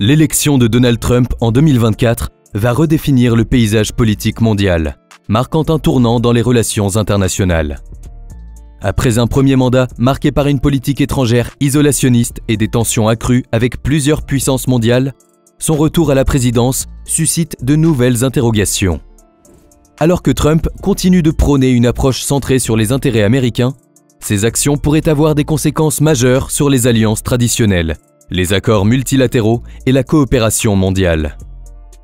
L'élection de Donald Trump en 2024 va redéfinir le paysage politique mondial, marquant un tournant dans les relations internationales. Après un premier mandat marqué par une politique étrangère isolationniste et des tensions accrues avec plusieurs puissances mondiales, son retour à la présidence suscite de nouvelles interrogations. Alors que Trump continue de prôner une approche centrée sur les intérêts américains, ses actions pourraient avoir des conséquences majeures sur les alliances traditionnelles, les accords multilatéraux et la coopération mondiale.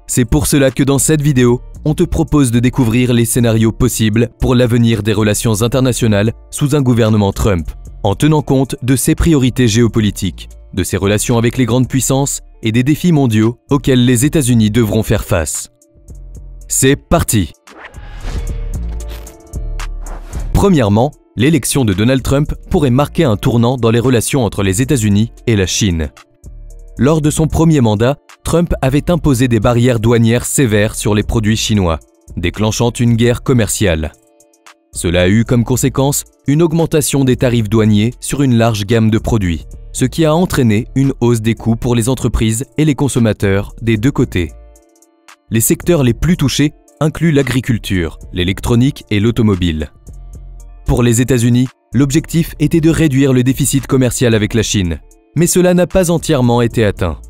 C'est pour cela que dans cette vidéo, on te propose de découvrir les scénarios possibles pour l'avenir des relations internationales sous un gouvernement Trump, en tenant compte de ses priorités géopolitiques, de ses relations avec les grandes puissances et des défis mondiaux auxquels les États-Unis devront faire face. C'est parti! Premièrement, l'élection de Donald Trump pourrait marquer un tournant dans les relations entre les États-Unis et la Chine. Lors de son premier mandat, Trump avait imposé des barrières douanières sévères sur les produits chinois, déclenchant une guerre commerciale. Cela a eu comme conséquence une augmentation des tarifs douaniers sur une large gamme de produits, ce qui a entraîné une hausse des coûts pour les entreprises et les consommateurs des deux côtés. Les secteurs les plus touchés incluent l'agriculture, l'électronique et l'automobile. Pour les États-Unis, l'objectif était de réduire le déficit commercial avec la Chine, mais cela n'a pas entièrement été atteint.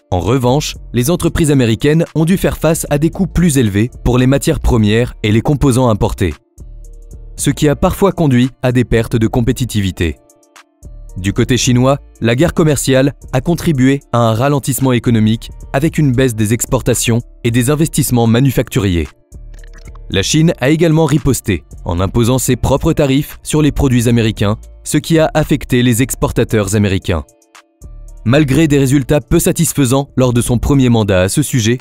En revanche, les entreprises américaines ont dû faire face à des coûts plus élevés pour les matières premières et les composants importés, ce qui a parfois conduit à des pertes de compétitivité. Du côté chinois, la guerre commerciale a contribué à un ralentissement économique avec une baisse des exportations et des investissements manufacturiers. La Chine a également riposté en imposant ses propres tarifs sur les produits américains, ce qui a affecté les exportateurs américains. Malgré des résultats peu satisfaisants lors de son premier mandat à ce sujet,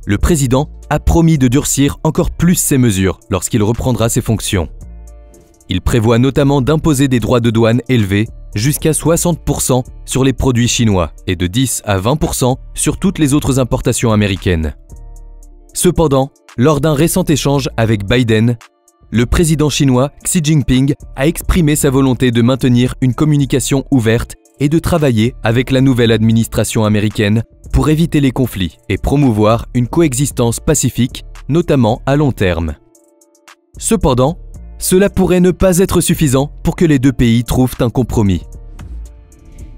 le président a promis de durcir encore plus ses mesures lorsqu'il reprendra ses fonctions. Il prévoit notamment d'imposer des droits de douane élevés jusqu'à 60% sur les produits chinois et de 10 à 20% sur toutes les autres importations américaines. Cependant, lors d'un récent échange avec Biden, le président chinois Xi Jinping a exprimé sa volonté de maintenir une communication ouverte et de travailler avec la nouvelle administration américaine pour éviter les conflits et promouvoir une coexistence pacifique, notamment à long terme. Cependant, cela pourrait ne pas être suffisant pour que les deux pays trouvent un compromis.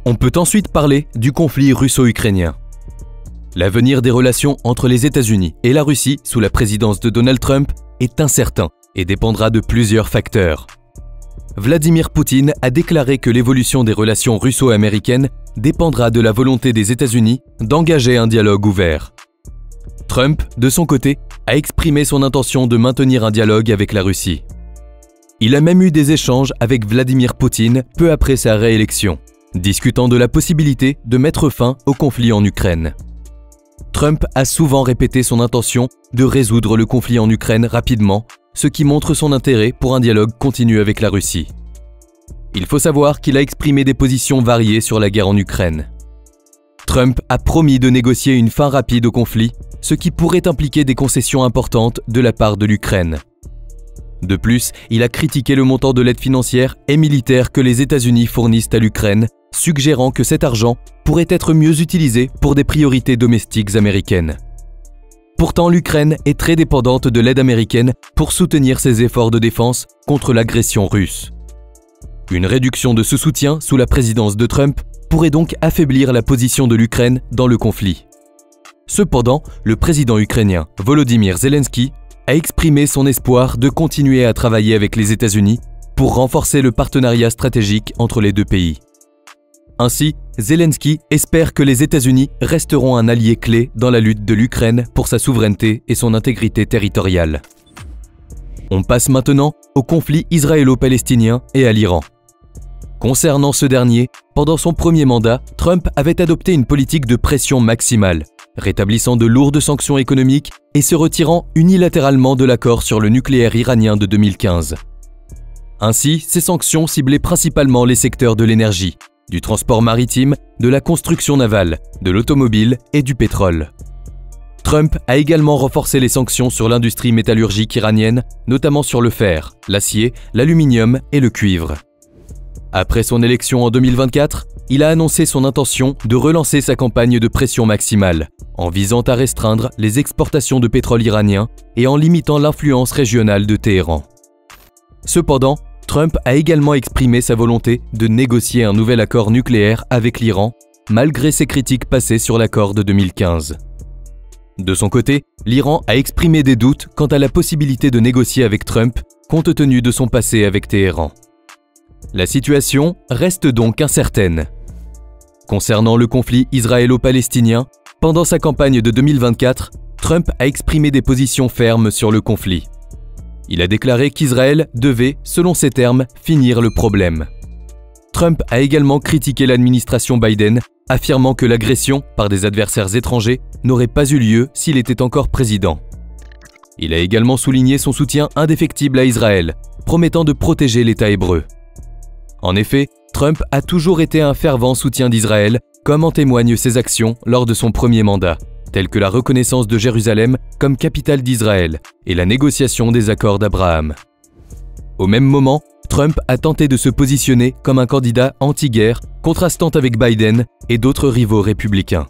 On peut ensuite parler du conflit russo-ukrainien. L'avenir des relations entre les États-Unis et la Russie sous la présidence de Donald Trump est incertain et dépendra de plusieurs facteurs. Vladimir Poutine a déclaré que l'évolution des relations russo-américaines dépendra de la volonté des États-Unis d'engager un dialogue ouvert. Trump, de son côté, a exprimé son intention de maintenir un dialogue avec la Russie. Il a même eu des échanges avec Vladimir Poutine peu après sa réélection, discutant de la possibilité de mettre fin au conflit en Ukraine. Trump a souvent répété son intention de résoudre le conflit en Ukraine rapidement, ce qui montre son intérêt pour un dialogue continu avec la Russie. Il faut savoir qu'il a exprimé des positions variées sur la guerre en Ukraine. Trump a promis de négocier une fin rapide au conflit, ce qui pourrait impliquer des concessions importantes de la part de l'Ukraine. De plus, il a critiqué le montant de l'aide financière et militaire que les États-Unis fournissent à l'Ukraine, suggérant que cet argent pourrait être mieux utilisé pour des priorités domestiques américaines. Pourtant, l'Ukraine est très dépendante de l'aide américaine pour soutenir ses efforts de défense contre l'agression russe. Une réduction de ce soutien sous la présidence de Trump pourrait donc affaiblir la position de l'Ukraine dans le conflit. Cependant, le président ukrainien Volodymyr Zelensky a exprimé son espoir de continuer à travailler avec les États-Unis pour renforcer le partenariat stratégique entre les deux pays. Ainsi, Zelensky espère que les États-Unis resteront un allié clé dans la lutte de l'Ukraine pour sa souveraineté et son intégrité territoriale. On passe maintenant au conflit israélo-palestinien et à l'Iran. Concernant ce dernier, pendant son premier mandat, Trump avait adopté une politique de pression maximale, rétablissant de lourdes sanctions économiques et se retirant unilatéralement de l'accord sur le nucléaire iranien de 2015. Ainsi, ces sanctions ciblaient principalement les secteurs de l'énergie, du transport maritime, de la construction navale, de l'automobile et du pétrole. Trump a également renforcé les sanctions sur l'industrie métallurgique iranienne, notamment sur le fer, l'acier, l'aluminium et le cuivre. Après son élection en 2024, il a annoncé son intention de relancer sa campagne de pression maximale, en visant à restreindre les exportations de pétrole iranien et en limitant l'influence régionale de Téhéran. Cependant, Trump a également exprimé sa volonté de négocier un nouvel accord nucléaire avec l'Iran, malgré ses critiques passées sur l'accord de 2015. De son côté, l'Iran a exprimé des doutes quant à la possibilité de négocier avec Trump, compte tenu de son passé avec Téhéran. La situation reste donc incertaine. Concernant le conflit israélo-palestinien, pendant sa campagne de 2024, Trump a exprimé des positions fermes sur le conflit. Il a déclaré qu'Israël devait, selon ses termes, finir le problème. Trump a également critiqué l'administration Biden, affirmant que l'agression par des adversaires étrangers n'aurait pas eu lieu s'il était encore président. Il a également souligné son soutien indéfectible à Israël, promettant de protéger l'État hébreu. En effet, Trump a toujours été un fervent soutien d'Israël, comme en témoignent ses actions lors de son premier mandat, telles que la reconnaissance de Jérusalem comme capitale d'Israël et la négociation des accords d'Abraham. Au même moment, Trump a tenté de se positionner comme un candidat anti-guerre, contrastant avec Biden et d'autres rivaux républicains.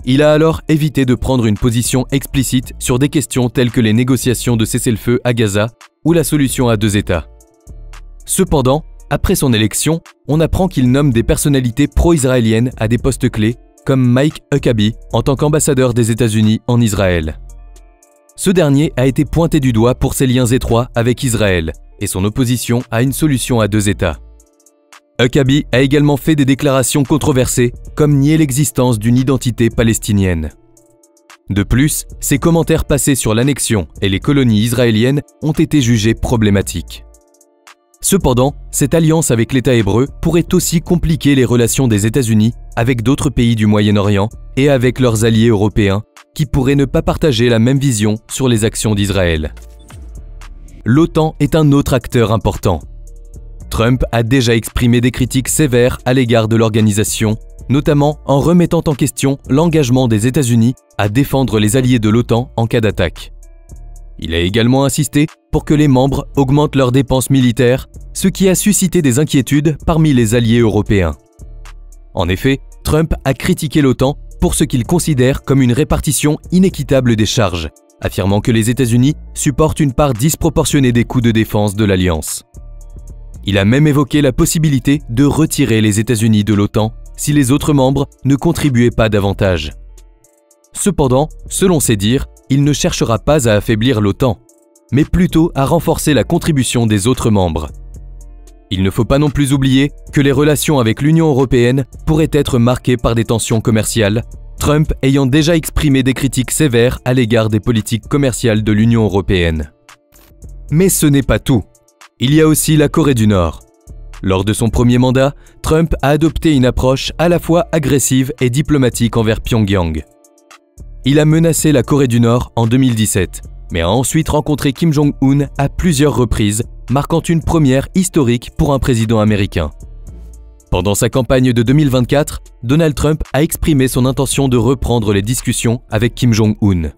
Il a alors évité de prendre une position explicite sur des questions telles que les négociations de cessez-le-feu à Gaza ou la solution à 2 États. Cependant, après son élection, on apprend qu'il nomme des personnalités pro-israéliennes à des postes clés, comme Mike Huckabee en tant qu'ambassadeur des États-Unis en Israël. Ce dernier a été pointé du doigt pour ses liens étroits avec Israël et son opposition à une solution à 2 États. Huckabee a également fait des déclarations controversées, comme nier l'existence d'une identité palestinienne. De plus, ses commentaires passés sur l'annexion et les colonies israéliennes ont été jugés problématiques. Cependant, cette alliance avec l'État hébreu pourrait aussi compliquer les relations des États-Unis avec d'autres pays du Moyen-Orient et avec leurs alliés européens, qui pourraient ne pas partager la même vision sur les actions d'Israël. L'OTAN est un autre acteur important. Trump a déjà exprimé des critiques sévères à l'égard de l'organisation, notamment en remettant en question l'engagement des États-Unis à défendre les alliés de l'OTAN en cas d'attaque. Il a également insisté pour que les membres augmentent leurs dépenses militaires, ce qui a suscité des inquiétudes parmi les alliés européens. En effet, Trump a critiqué l'OTAN pour ce qu'il considère comme une répartition inéquitable des charges, affirmant que les États-Unis supportent une part disproportionnée des coûts de défense de l'Alliance. Il a même évoqué la possibilité de retirer les États-Unis de l'OTAN si les autres membres ne contribuaient pas davantage. Cependant, selon ses dires, il ne cherchera pas à affaiblir l'OTAN, mais plutôt à renforcer la contribution des autres membres. Il ne faut pas non plus oublier que les relations avec l'Union européenne pourraient être marquées par des tensions commerciales, Trump ayant déjà exprimé des critiques sévères à l'égard des politiques commerciales de l'Union européenne. Mais ce n'est pas tout. Il y a aussi la Corée du Nord. Lors de son premier mandat, Trump a adopté une approche à la fois agressive et diplomatique envers Pyongyang. Il a menacé la Corée du Nord en 2017, mais a ensuite rencontré Kim Jong-un à plusieurs reprises, marquant une première historique pour un président américain. Pendant sa campagne de 2024, Donald Trump a exprimé son intention de reprendre les discussions avec Kim Jong-un.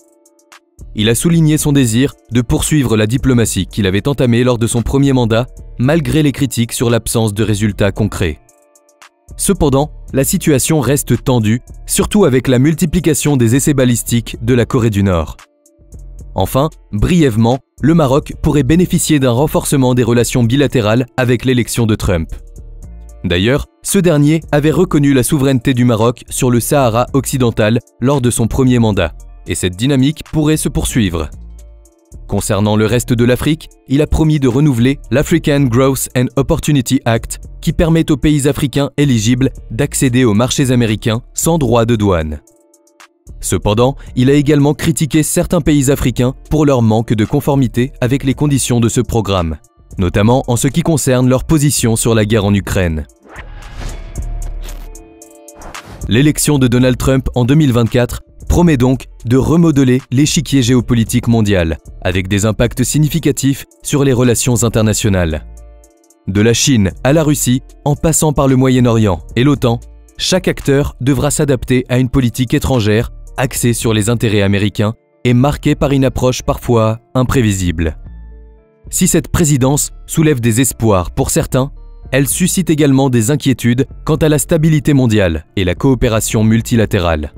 Il a souligné son désir de poursuivre la diplomatie qu'il avait entamée lors de son premier mandat, malgré les critiques sur l'absence de résultats concrets. Cependant, la situation reste tendue, surtout avec la multiplication des essais balistiques de la Corée du Nord. Enfin, brièvement, le Maroc pourrait bénéficier d'un renforcement des relations bilatérales avec l'élection de Trump. D'ailleurs, ce dernier avait reconnu la souveraineté du Maroc sur le Sahara occidental lors de son premier mandat, et cette dynamique pourrait se poursuivre. Concernant le reste de l'Afrique, il a promis de renouveler l'African Growth and Opportunity Act, qui permet aux pays africains éligibles d'accéder aux marchés américains sans droit de douane. Cependant, il a également critiqué certains pays africains pour leur manque de conformité avec les conditions de ce programme, notamment en ce qui concerne leur position sur la guerre en Ukraine. L'élection de Donald Trump en 2024 promet donc de remodeler l'échiquier géopolitique mondial, avec des impacts significatifs sur les relations internationales. De la Chine à la Russie, en passant par le Moyen-Orient et l'OTAN, chaque acteur devra s'adapter à une politique étrangère axée sur les intérêts américains et marquée par une approche parfois imprévisible. Si cette présidence soulève des espoirs pour certains, Elle suscite également des inquiétudes quant à la stabilité mondiale et la coopération multilatérale.